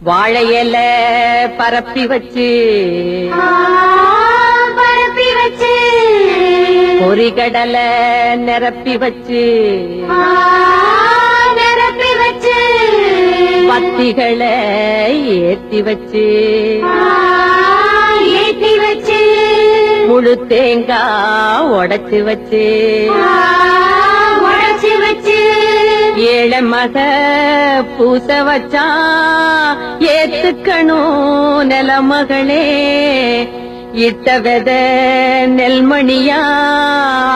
வாழையில பரப்பி வச்சு பொறிகடலை நிரப்பி வச்சு பத்திகளை ஏத்தி வச்சு முழு தேங்காய் உடைச்சு வச்சு ஏழை மக பூச வச்சா ஏத்துக்கணும் நிலமகளே இட்ட வெத நெல்மணியா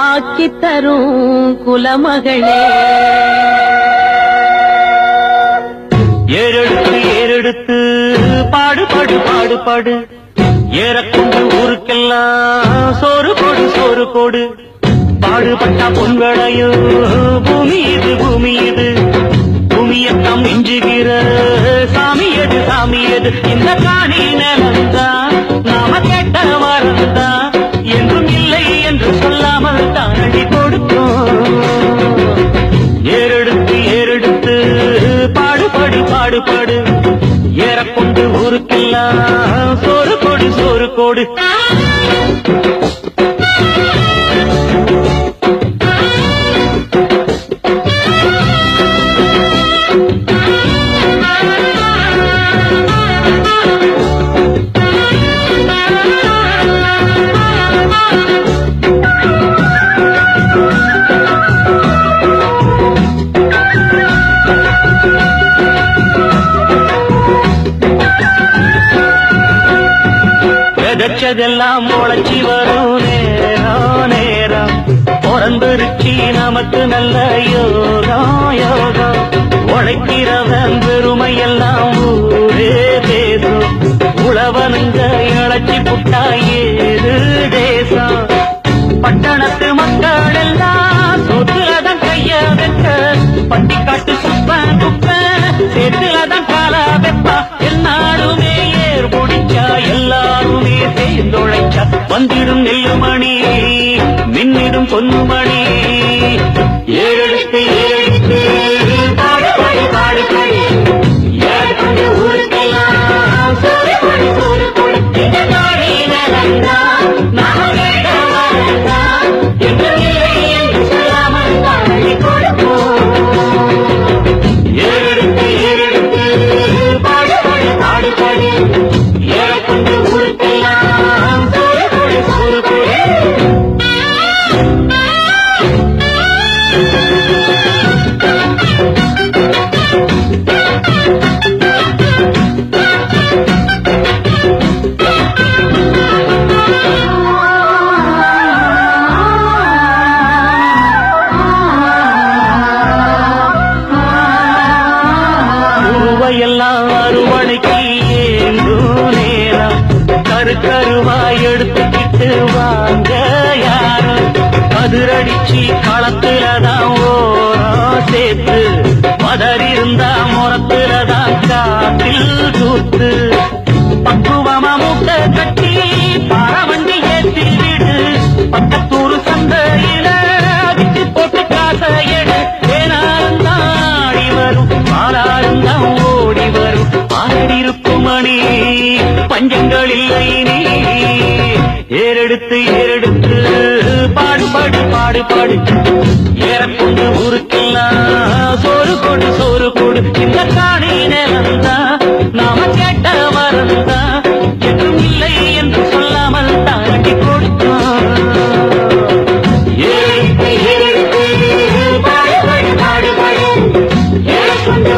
ஆக்கி தரும் குலமகளே. ஏறெடுத்து ஏறெடுத்து பாடு பாடு பாடு பாடு ஏறக்கொண்டு ஊருக்கெல்லாம் சோறு போடு சோறு போடு பாடுபட்டா பொன்வளையோ பூமி இது பூமி இது பூமியத்தான் மிஞ்சுகிற சாமி எது சாமி எது இந்த காணி நிலந்தான் நாம கேட்ட வரந்தான் என்றும் இல்லை என்று சொல்லாமல் தாண்டி கொடுத்தோம். ஏறெடுத்து ஏறெடுத்து பாடு பாடு பாடு பாடு ஏறக்கொண்டு ஊருக்கெல்லாம் சோறு கொடு சோறு கொடு. விதைச்சதெல்லாம் முளைச்சி வரும் நேரம் நேரம் பிறந்திருச்சி நமக்கு நல்ல யோகம் யோகம் உழைக்கிறவன் பெருமையெல்லாம் ஊரே பேசும் உழவனுங்க இழைச்சி புட்டா ஏது தேசம் பட்டணத்து மக்கள் எல்லாம் சொத்துலதான் கைய வைக்க பட்டிக்காட்டு குப்ப குப்ப சேத்துலதான் கால வெப்பா எல்லாருமே ஏர் முடிச்சா எல்லாருமே சேர்ந்தொழைச்சா வந்திடும் நெல்லுமணி மின்னிடும் பொன்னுமணி. ஏறெடுத்து ஏறெடுத்து பாடு பாடு பாடு பாடு ஏறெடுத்து ஊருக்கெல்லாம் சோறு கொடு சோறு கொடு இந்த நாடி நலந்தான் நாம கேட்ட வரந்தான் என்று இல்லை என்று சொல்லாமல் தாண்டி கொடுப்போம். ஏறெடுத்து ஏறெடுத்து பாடு பாடு பாடு பாடு ஏறக்கொண்டு ஊருக்கெல்லாம் சோறு கொடு சோறு கொடு. எல்லாம் அறுவடைக்கு ஏங்கும் நேரம் கரு கருவாய் எடுத்துக்கிட்டு வாங்க யாரும் கதிரடிச்சு களத்துலதான் ஓரம் சேர்த்து மதறிருந்தா முறத்துலதான் காத்தில் தூத்து பக்குவமா மூட்டை கட்டி பாரவண்டி ஏற்றி விடு பக்கத்தூர் சந்தையில விட்டு போட்டு காசை எடு ஏனாருந்தான் ஆடி வரும் பாலாருந்தான் ஓடி வரும் பாடிருக்கும் மணி பஞ்சங்கள் இல்லை நீ. ஏறெடுத்து ஏறெடுத்து பாடு பாடு பாடு பாடு ஏறக்கொண்டு ஊருக்கெல்லாம் சோறு கொடு சோறு கொடு இந்த காணி நிலந்தா நாம கேட்ட வரந்தா என்றும் இல்லை என்று சொல்லாமல் தாண்டி கொடுத்தான். ஏறெடுத்து ஏறெடுத்து பாடு பாடு பாடு பாடு ஏறக்கொண்டு